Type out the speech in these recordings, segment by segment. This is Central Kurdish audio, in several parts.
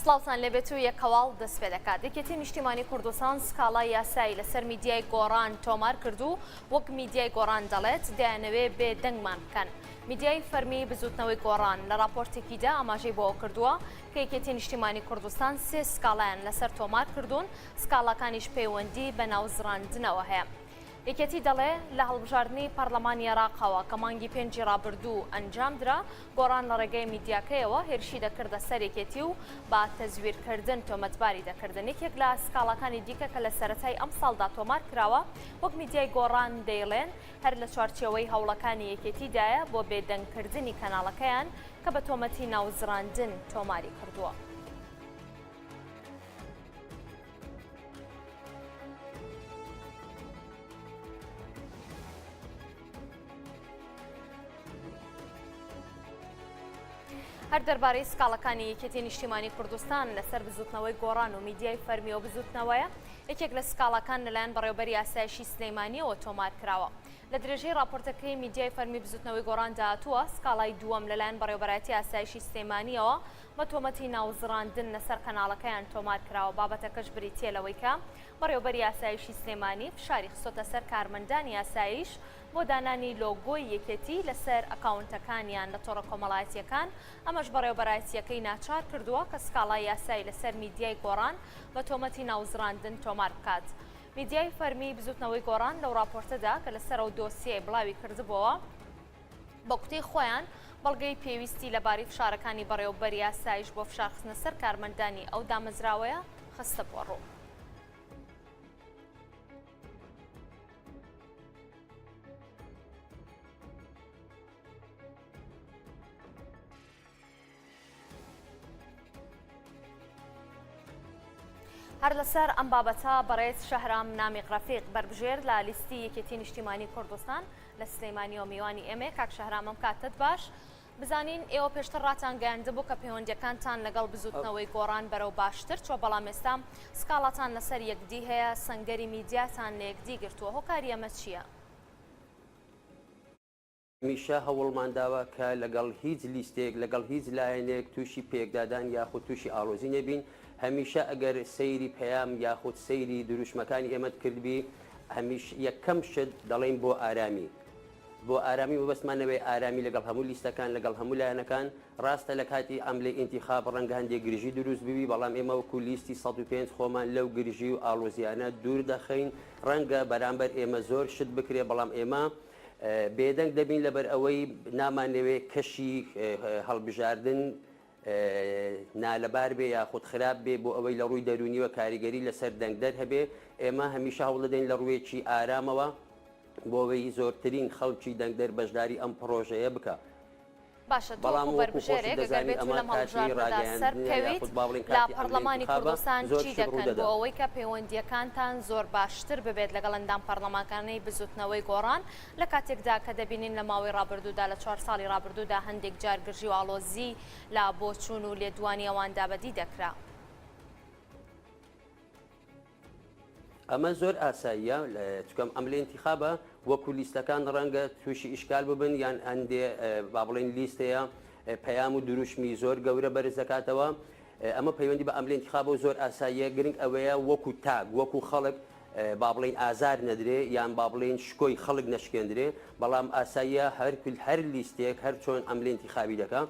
سڵاوتان لەبێت و یەکەواڵ دەست پێ دەکات. یەکێتی نیشتیمانی کوردستان سکاڵای یاسایی لەسەر میدیای گۆڕان تۆمار کردو وەک میدیای گۆڕان دەڵێت دەیانەوێ بێ دەنگمان بکەن. میدیای فەرمی بزوتنەوەی گۆڕان لە راپۆرتێکیدا ئاماژەی بۆەوە کردووە کە یەکێتی نیشتیمانی کوردستان سێ سکاڵایان لەسەر تۆمار کردوون، سکاڵەکانیش پەیوەندی بە ناوزڕاندنەوە هەیە. یەکێتی دەڵێ لە هەڵبژاردننی پەرلەمانی عێراقەوە کە مانگی پێنجی ڕابردوو ئەنجام درا گۆڕان لە ڕێگەی میدیاکەیەوە هێرشی دەکردە سەر یەکێتی و با تەزویرکردن تۆمەتباری دەکردن. یەکێک لە سکاڵەکانی دیکە کە لە سەرەتای ئەم ساڵدا تۆمار کراوە وەک میدیای گۆڕان دەیڵێن هەر لە چوارچێوەی هەوڵەکانی یەکێتیدایە بۆ بێدەنگکردنی کەناڵەکەیان کە بە تۆمەتی ناوزڕاندن تۆماری کردووە. هەر دەربارەی سکاڵەکانی یەکێتی نیشتیمانی کوردستان لەسەر بزوتنەوەی گۆڕان و میدیای فەرمیەوە بزوتنەوەیە یەکێک لە سکاڵەکان لەلایەن بەڕێوەبەری ئاسایشی سلەیمانیەوە تۆمار کراوە. لە درێژەی راپۆرتەکەی میدیای فەرمی بزوتنەوەی گۆڕان داهاتووە سکاڵای دووەم لەلایەن بەڕێوەبەرایەتی ئاسایشی سلەیمانیەوە بە تۆمەتی ناوزڕاندن لەسەر کەناڵەکەیان تۆمار کراوە. بابەتەکەش بریتیە لەوەی کە بەڕێوەبەری ئاسایشی سلەیمانی فشاری خستۆتە سەر کارمەندانی ئاسایش بۆ دانانی لۆگۆی یەکێتی لەسەر ئەکاونتەکانیان لە تۆڕە کۆمەڵایەتیەکان. ئەمەش بەڕێوەبەرایەتیەکەی ناچار کردووە کە سکاڵای یاسایی لەسەر میدیای گۆڕان بە تۆمەتی ناوزڕاندن تۆمار بکات. میدیای فەرمی بزوتنەوەی گۆڕان لەو راپۆرتەدا کە لەسەر ئەو دۆسیە بڵاوی کردبووە بە قوتەی خۆیان بەڵگەی پێویستی لەباری فشارەکانی بەڕێوەبەری یاسایش بۆ فشارخستنە سەر کارمەندانی ئەو دامەزراوەیە خستە بۆ ڕوو. هەر لەسەر ئەم بابەتە بەڕێز شەهرام نامیق ڕەفیق بەربژێر لە لیستی یەکێتی نیشتیمانی کوردستان لە سلەیمانی و میوانی ئێمێ. کاک شەهرام ئەم کاتت باش بزانین ئێوە پێشتر ڕاتان گەیاندبوو کە پەیوەندیەکانتان لەگەڵ بزوتنەوەی گۆڕان بەرەو باشتر چۆ، بەڵام ئێستا سکاڵاتان لەسەر یەکدی هەیە، سەنگەری میدیاتان لە یەکدی گرتووە، هۆکاری ئەمە چییە؟ میشە هەوڵمان داوە کە لەگەڵ هیچ لیستێک لەگەڵ هیچ لایەنێک تووشی پێکدادان یاخود تووشی ئاڵۆزی نەبین. هەمیشە ئەگەر سەیری پەیام یاخود سەیری دروشمەکانی ئێمەت کردبی هەمیش یەکەم شت دەڵێن بۆ ئارامی، بۆ ئارامی وەبەستمانەوەی ئارامی لەگەڵ هەموو لیستەکان لەگەڵ هەموو لایەنەکان. ڕاستە لە کاتی ئەملێ ئینتیخاب ڕەنگە هەندێک گرژی دروست ببی، بەڵام ئێمە وەکو لیستی 105 خۆمان لەو گرژی و ئاڵۆزیانە دوور دەخەین. ڕەنگە بەرامبەر ئێمە زۆر شت بکرێ، بەڵام ئێمە بێدەنگ دەبین لەبەر ئەوەی نامانەوێ کەشی هەڵبژاردن نالەبار بێ یاخود خراپ بێ بۆ ئەوەی لە ڕووی دەرونیوە کاریگەری لەسەر دەنگدەر هەبێ. ئێمە هەمیشە هەوڵ دەدەین لە ڕوویەکی ئارامەوە بۆ ئەوەی زۆرترین خەڵکی دەنگدەر بەشداری ئەم پرۆژەیە بکە. باشە تۆ بەربژێرێک ئەگەر بێت لەم هەڵبژاردنەدا سەرکەویت لە پەرلەمانی کوردستان چی دەکەن بۆ ئەوەی کە پەیوەندیەکانتان زۆر باشتر ببێت لەگەڵ ئەندام پەرلەمانەکانی بزوتنەوەی گۆڕان لە کاتێکدا کە دەبینین لە ماوەی ڕابردوودا لە 4 ساڵی ڕابردوودا هەندێک جار گرژی و ئاڵۆزی لە بۆچوون و لێدوانی ئەواندا بەدی دەکرا؟ ئەمە زۆر ئاساییە، چکەم ئەم لە ئینتیخابە وەکو لیستەکان ڕەنگە تووشی ئیشکال ببن یان هەندێ با بڵێن لیستەیە پەیام و دروشمی زۆر گەورە بەرز دەکاتەوە. ئەمە پەیوەندی بە ئەم لە ئینتیخابە زۆر ئاساییە. گرنگ ئەوەیە وەکو تاگ وەکو خەڵک با بڵێن ئازار نەدرێ یان با بڵێن شکۆی خەڵک نەشکێندرێ، بەڵام ئاساییە هەر لیستێک هەر چۆن ئەم لە ئینتیخابی دەکا.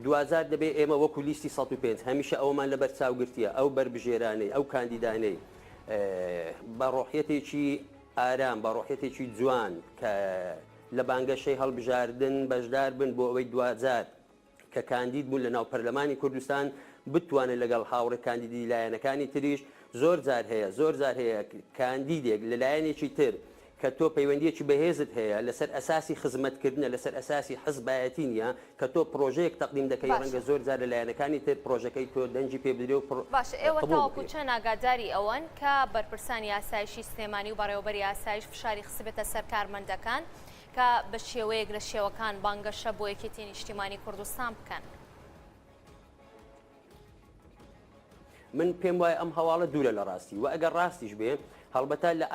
دوازار دەبێ ئێمە وەکو لیستی 105 هەمیشە ئەومان لەبەر چاوگرتیە ئەو بەربژێرانەی ئەو کاندیدانەی بە ڕۆحیەتێکی ئارام بە ڕۆحیەتێکی جوان کە لە بانگەشەی هەڵبژاردن بەشدار بن بۆ ئەوەی دوازار کە کاندید بوون لە ناو پەرلەمانی کوردستان بتوانێت لەگەڵ هاوڕێ کاندیدی لایەنەکانی تریش. زۆر جار هەیە کاندیدێک لە لایەنێکی تر کە تۆ پەیوەندیەکی بەهێزت هەیە لەسەر ئەساسی خزمەتکردنە لەسەر ئەساسی حزبایەتی نیە کە تۆ پرۆژەیەک تەقدیم دەکەی ڕەنگە زۆر جار لە لایەنەکانی تر پرۆژەکەی تۆ دەنجی پێ بدرێ و باش ئێوە تاوەکو چەند ئاگاداری ئەوەن کە بەرپرسانی ئاسایشی سلێمانی و بەڕێوەبەری ئاسایش فشاری خستبێتە سەر کارمەندەکان کە بە شێوەیەک لە شێوەکان بانگەشە بۆ یەکێتی نیشتیمانی کوردستان بکەن؟ من پێم وایە ئەم هەواڵە دوورە لە ڕاستی و ئەگەر ڕاستیش بێ هەڵبەتە لە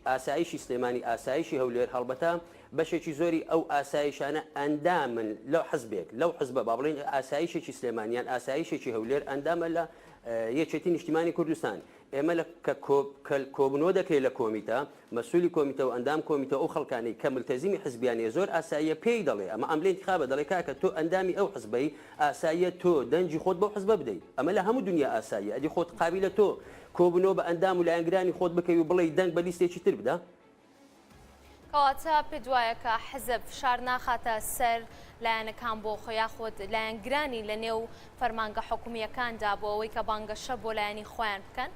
ئاسایشی سلێمانی ئاسایشی هەولێر هەڵبەتە بەشێکی زۆری ئەو ئاسایشانە ئەندامن لەو حزبێک لەو حزبە با بڵێن ئاسایشێکی سلێمانیان ئاسایشێکی هەولێر ئەندامە لە یەکێتی نیشتیمانی کوردستان ئێمە کۆبنەوە دەکەی لە کۆمیتە مەسوولی کۆمیتە و ئەندام کۆمیتە ئەو خەڵکانەی کە ملتەزیمی حزبیانێ زۆر ئاساییە پێی دەڵێ ئەمە ئەملێ انتخابە دەڵێ کاکە تۆ ئەندامی ئەو حزبەی ئاساییە تۆ دەنجی خۆت بەو حزبە بدەیت ئەمە لە هەموو دنیا ئاساییە ئەدی خۆت قابلە تۆ کۆبنەوە بە ئەندام و لایەنگرانی خۆت بکەی و بڵێ دەنگ بە لیستێکی تر بدە کەواتە پێت وایە کە حزب فشار ناخاتە سەر لایەنەکان بۆ خۆیان خۆت لایەنگرانی لە نێو فەرمانگە حکوومیەکاندا بۆ ئەوەی کە بانگەشە بۆ لایەنی خۆیان بکەن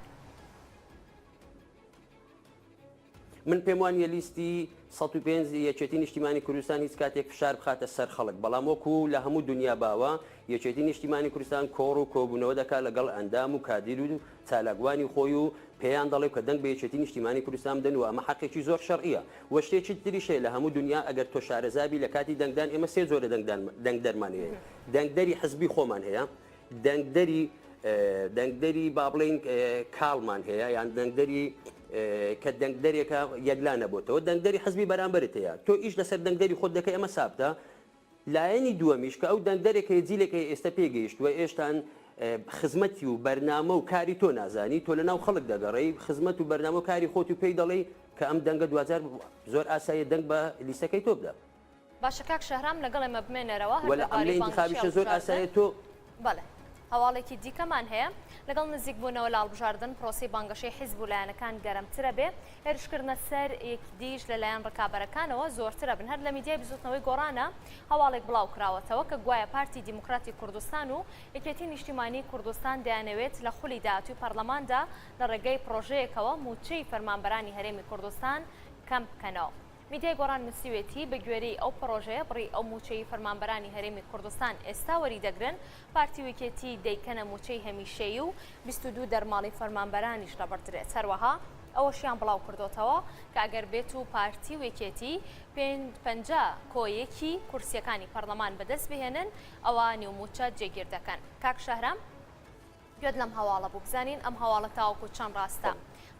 من پێم وانیە لیستی 105 یەکێتی نیشتیمانی کوردستان هیچ کاتێک فشار بخاتە سەر خەڵک بەڵام وەکو لە هەموو دنیا باوە یەکێتی نیشتیمانی کوردستان کۆڕ و کۆبوونەوە دەکات لەگەڵ ئەندام و کادیر و چالاکوانی خۆی و پێیان دەڵێ کە دەنگ بە یەکێتی نیشتیمانی کوردستان بدەن و ئەمە حەقێکی زۆر شەرعیە وە شتێکی تریشەیە لە هەموو دنیا ئەگەر تۆ شارەزابی لە کاتی دەنگدان ئێمە سێ جۆرە دەنگ دەرمان هەیە دەنگدەری حزبی خۆمان هەیە دەنگدەری با بڵێن کاڵمان هەیە یان دەنگدەری کە دەنگدەرێکە یەکلا نەبووتەوە دەنگدەری حزبی بەرامبەرت هەیە تۆ ئیش لەسەر دەنگدەری خۆت دەکەی ئەمە سابتە لایەنی دووەمیش کە ئەو دەنگدەرێکە جیلێکی ئێستا پێگەیشتووە ئێشتان خزمەتی و بەرنامە و کاری تۆ نازانی تۆ لەناو خەڵک دەگەڕی خزمەت و بەرنامە و کاری خۆت و پێی دەڵێ کە ئەم دەنگە 2000 زۆر ئاساییە دەنگ بە لیستەکەی تۆ بدە باشە کاک شەهرام لەگەڵ ئێمە بمێنەرەوە وەلا ئەملە انتخابیشە زۆر ئاساییە تۆ بەڵێ هەواڵێکی دیکەمان هەیە لەگەڵ نزیک بوونەوە لاڵبژاردن پرۆسی بانگەشەی حیزب و لایەنەکان گەرمترە بێ هێرشکردنە سەر یەکدیش لەلایەن ڕکابەرەکانەوە زۆرترە بن هەر لە میدیای بزوتنەوەی گۆڕانە هەواڵێک بڵاو کراوەتەوە کە گوایە پارتی دیموکراتی کوردستان و یەکێتی نیشتیمانی کوردستان دەیانەوێت لە خولی داهاتووی پەرلەماندا لە ڕێگەی پرۆژەیەکەوە موچەی فەرمانبەرانی هەرێمی کوردستان کەم بکەنەوە میدیای گۆڕان نووسیوێتی بە گوێرەی ئەو پرۆژەیە بڕی ئەو موچەی فەرمانبەرانی هەرێمی کوردستان ئێستا وەریدەگرن پارتی وێکێتی دەیکەنە موچەی هەمیشەیی و 22 دەرماڵی فەرمانبەرانیش لەبەردرێت هەروەها ئەوەشیان بڵاو کردوتەوە کە ئەگەر بێت و پارتی وێکێتی 50 کۆیەکی کورسیەکانی پەرلەمان بەدەست بهێنن ئەوە نیوموچە جێگیر دەکەن کاک شەهرام گوێت لەم هەواڵە بوو بزانین ئەم هەواڵە تاوەکو چەند ڕاستە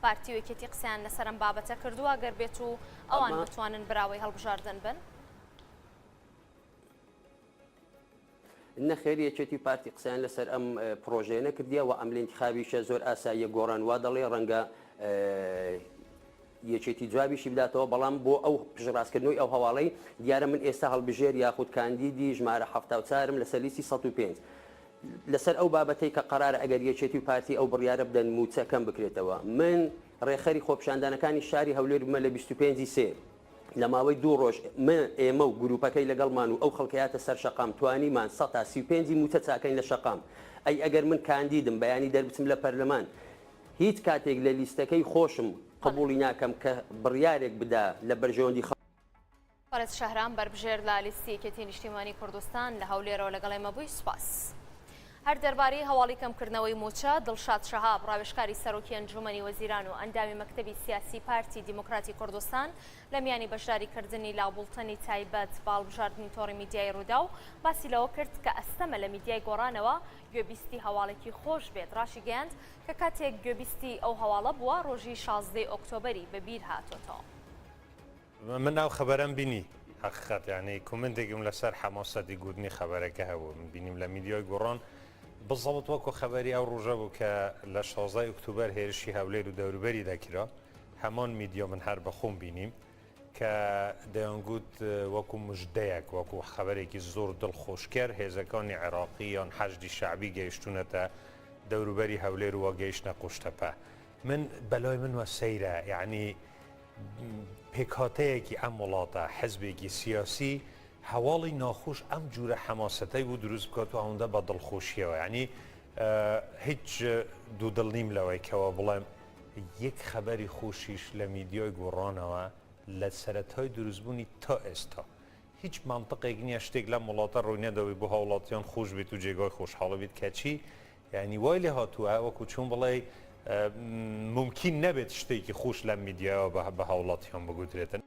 پارتی وێکێتی قسەیان لەسەر ئەم بابەتە کردووە گەر بێت و ئەوان بتوانن براوەی هەڵبژاردن بن نەخێر یەکێتی پارتی قسەیان لەسەر ئەم پرۆژەیە نەکردیە و ئەم لە انتخابیشە زۆر ئاساییە گۆڕان وا دەڵێ ڕەنگە یەکێتی جوابیشی بداتەوە بەڵام بۆ ئەو پژڕاستکردنەوەی ئەو هەواڵەی دیارە من ئێستا هەڵبژێر یاخود کاندیدی ژمارە 74م لەسەر لیستی 105 لەسەر ئەو بابەتەی کە قەرارە ئەگەر یەکێتی پارتی ئەو بڕیارە بدەن موچە کەم بکرێتەوە من ڕێخەری خۆپیشاندانەکانی شاری هەولێر بمە لە 25 لە ماوەی 2 ڕۆژ ئێمە و گروپەکەی لەگەڵمان و ئەو خەڵکیاتە سەر شەقام توانیمان 135 موچە چاکەین لە شەقام ئەی ئەگەر من کاندیدم بەیانی دەربچم لە پەرلەمان هیچ کاتێک لە لیستەکەی خۆشم قبولی ناکەم کە بڕیارێک بدا لە بەرژەوەندی فارس شەهرام بەربژێر لە لیستی یەکێتی نیشتیمانی کوردستان لە هەولێرەوە لەگەڵ ئێمە بووی سوپاس هەر دەربارەی هەواڵی کەمکردنەوەی موچە دڵشاد شەهاب ڕاوێژکاری سەرۆکی ئەنجومەنی وەزیران و ئەندامی مەکتەبی سیاسی پارتی دیموکراتی کوردستان لە میانی بەشداریکردنی لاوبوڵتنی تایبەت باڵبژاردننی تۆڕی میدیای ڕوودا و باسی لەوە کرد کە ئەستەمە لە میدیای گۆڕانەوە گوێبیستی هەواڵێکی خۆش بێت ڕاشی گەیاند کە کاتێک گوێبیستی ئەو هەواڵە بووە ڕۆژی 16 ئۆکتۆبەری بەبیر هاتۆتەوە من ناو خەبەرم بینی حقیقت یعنی کومنتێکم لەسەر حەماسەتی گوتنی خەبەرەکە هەبوو من بینیم لە میدیای گۆڕان بزەڵت وەکو خەبەری ئەو ڕۆژە بوو کە لە 16 ئۆکتۆبەر هێرشی هەولێر و دەوروبەری دەکرا هەمان میدیۆ من هەر بەخۆم بینیم کە دەیانگوت وەکو مژدەیەک وەکو خەبەرێکی زۆر دڵخۆشکەر هێزەکانی عێراقی یان حەشدی شەعبی گەیشتونەتە دەوروبەری هەولێر و وەگەیشتە قوشتەپە من بەلای من وە سەیرە یعنی پێکهاتەیەکی ئەم وڵاتە حزبێکی سیاسی هەواڵی ناخۆش ئەم جورە حەماسەتەی بوو دروست بکات و ئەوەندە بە دڵخۆشیەوە ینی هیچ دوودڵ نیم لەوەی کەەوە بڵێم یەک خەبەری خۆشیش لە میدیۆی گۆڕانەوە لە سەرەتای دروستبوونی تا ئێستا هیچ مامتەقێک نییە شتێک لەم وڵاتە ڕوونێدەوەی بۆ هاوڵاتیان خۆش بێت و جێگای خۆشحاڵە بێت کەچی یعنی وای لێ هاتووە وەکو چوون بڵێ ممکن نەبێت شتێکی خۆش لەم میدیاوە بە هاوڵاتیان بگوترێتن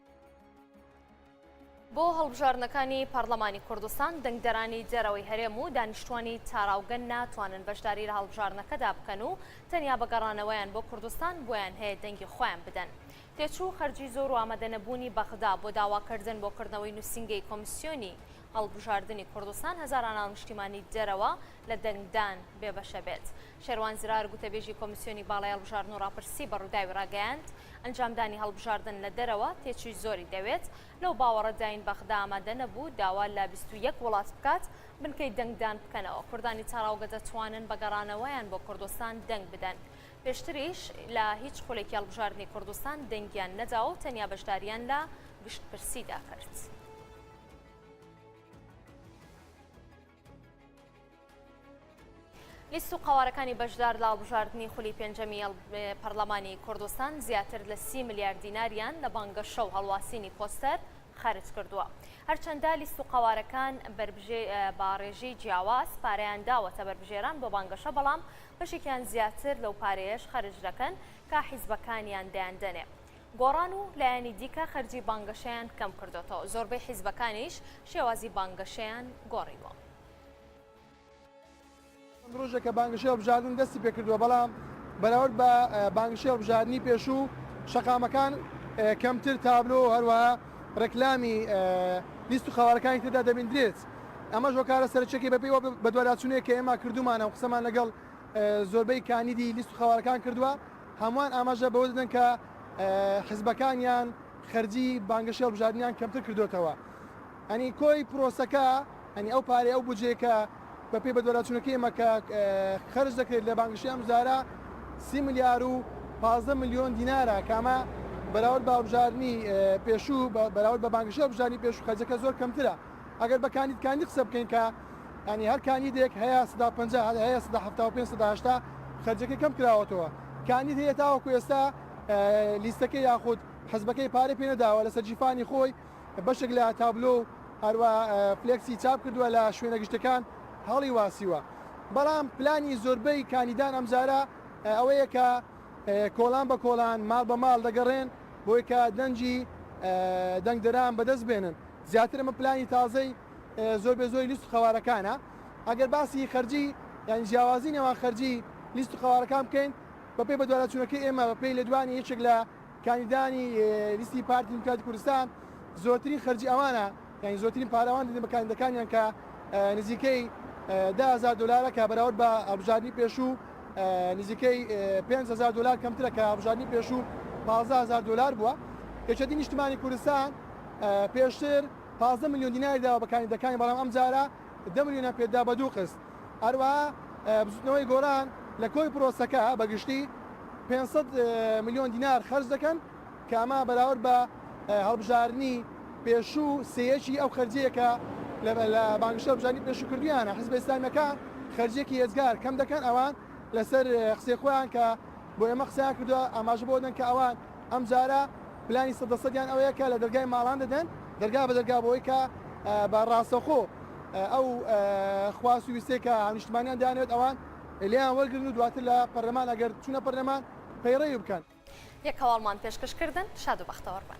بۆ هەڵبژارنەکانی پەرلەمانی کوردستان دەنگدەرانی جەرەوەی هەرێم و دانیشتوانی تاراوگەن ناتوانن بەشداری لە هەڵبژارنەکەدا بکەن و تەنیا بەگەڕانەوەیان بۆ کوردستان بۆیان هەیە دەنگی خۆیان بدەن. تێچوو خەرجی زۆر و ئامادەنەبوونی بەغدا بۆ داواکردن بۆ کردنەوەی نووسینگەی کۆمیسیۆنی هەڵبژاردننی کوردستان هەزاران نیشتیمانی دەرەوە لە دەنگدان بێبەشە بێت. شێروان زرار گوتەبێژی کۆمیسیۆنی باڵای هەڵبژاردن و ڕاپرسی بەڕووداوی ڕاگەیاند ئەنجامدانی هەڵبژاردن لە دەرەوە تێچووی زۆری دەوێت. لەو باوەڕەداین بەغدا ئامادە نەبوو داوا لە 21 وڵات بکات بنکەی دەنگدان بکەنەوە. کوردانی تاراوگە دەتوانن بەگەڕانەوەیان بۆ کوردستان دەنگ بدەن. پێشتریش لە هیچ خولێکی هەڵبژاردنی کوردستان دەنگیان نەداوە و تەنیا بەشداریان لە گشتپرسیدا کرد. لیست و قوارەکانی بەشدار لە هەڵبژاردننی خولی پێنجەمی پەرلەمانی کوردستان زیاتر لە 30 ملیارد دیناریان لە بانگەشە و هەڵواسینی پۆستەر خەرج کردووە. هەرچەندە لیست و قوارەکان باڕێژی جیاواز پارەیان داوەتە بەربژێران بۆ بانگەشە، بەڵام بەشێکیان زیاتر لەو پارەیەش خەرج دەکەن کە حیزبەکانیان دەیاندەنێ. گۆڕان و لایەنی دیکە خەرجی بانگەشەیان کەم کردوێتەوە. زۆربەی حیزبەکانیش شێوازی بانگەشەیان گۆڕیوە. ڕۆژێکە بانگشەی هەڵبژاردن دەستی پێکردووە، بەڵام بەراورد بە بانگشەی هەڵبژاردننی پێشوو شەقامەکان کەمتر تابلۆ هەروەها ڕێکلامی لیست و خاوارەکانی تردا دەبیندرێت. ئەمە ژۆکارە سەرچێکی بەپێی بە دوواداچوونەیە کە ئێمە کردومانە و قسەمان لەگەڵ زۆربەی کاندیدی لیست و خاوارەکان کردووە. هەمووان ئاماژە بەوە دەدەن کە حیزبەکانیان خەرجی بانگشەی هەڵبژاردنیان کەمتر کردوێتەوە. ئەنی کۆی پرۆسەکە ئەنی ئەو پارەی ئەو بودجێکە بەپێی بە دوواداچوونەکەی ئێمە کە خەرج دەکرێت لە بانگشەی ئەم جارە 30 ملیار و 15 ملیۆن دینارە، کامە بەراورد بە هەڵبژاردننی پێشوو بەراورد بە بانگشەی هەڵبژاردننی پێشوو خەرجەکە زۆر کەمترە. ئەگەر بە کاندید قسە بکەین کە ئەنی هەر کاندیدێک هەیە 150 هەیە 175 خەرجەکەی کەم کراوەتەوە. کاندید هەیە تاوەکو ئێستا لیستەکەی یاخود حەزبەکەی پارەی پێ نەداوە لە سەرجیفانی خۆی بەشێک لە تابلۆ هەروە فلێکسی چاپ کردووە لە شوێنە گشتەکان هەڵی واسیوە. بەڵام پلانی زۆربەی کاندیدان ئەمجارە ئەوەیە کە کۆڵان بە کۆڵان ماڵ بە ماڵ دەگەڕێن بۆی کە دەنجی دەنگدەران بەدەست بێنن. زیاتر ئەمە پلانی تازەی زۆری لیست و خەوارەکانە. ئەگەر باسی خەرجی یان جیاوازی نێوان خەرجی لیست و خەوارەکان بکەین بەپێی بە دوواداچوونەکەی ئێمە بەپێی لە دوانی یەکێک لە کاندیدانی لیستی پارتی دیموکراتی کوردستان زۆرترین خەرجی ئەوانە، یعنی زۆرترین پارەوان دەدەن بە کاندیدەکانیان کە نزیکەی 10,000 دلارە کە بەراورد بە هەڵبژاردننی پێشوو نزیکەی 5,000 دلار کەمترە کە هەڵبژاردننی پێشوو 15,000 دلار بووە. یەکێتی نیشتیمانی کوردستان پێشتر 15 ملیۆن دیناری داوە بە کاندیدەکانی، بەڵام ئەم جارە 10 ملیۆنە پێدا بە 2 قست. هەروەها بزوتنەوەی گۆران لە کۆی پرۆسەکە بەگشتی 500 ملیۆن دینار خەرج دەکەن کە ئەمە بەراورد بە هەڵبژاردننی پێشوو سەیەکی ئەو خەرجەیەکە لە بانگشە هەڵبژاردننی پێشوو کردویانە. حیزب ئیسلامیەکان خەرجێکی هێزگار کەم دەکەن، ئەوان لەسەر قسەی خۆیان کە بۆ ئێمە قسەیان کردووە ئاماژە بۆ دەن کە ئەوان ئەم جارە پلانی 100% ئەوەیە کە لە دەرگای ماڵان دەدەن دەرگا بە دەرگا بۆی کە بە ڕاستەخۆ ئەو خواست و ویستەیە کە نیشتیمانیان دانوێت ئەوان لیان وەرگرن و دواتر لە پەرلەمان ئەگەر چوونە پەرلەمان پەیڕەوی بکەن. یەک هەواڵمان پێشکەشکردن شاد و بەختەوەڕبن.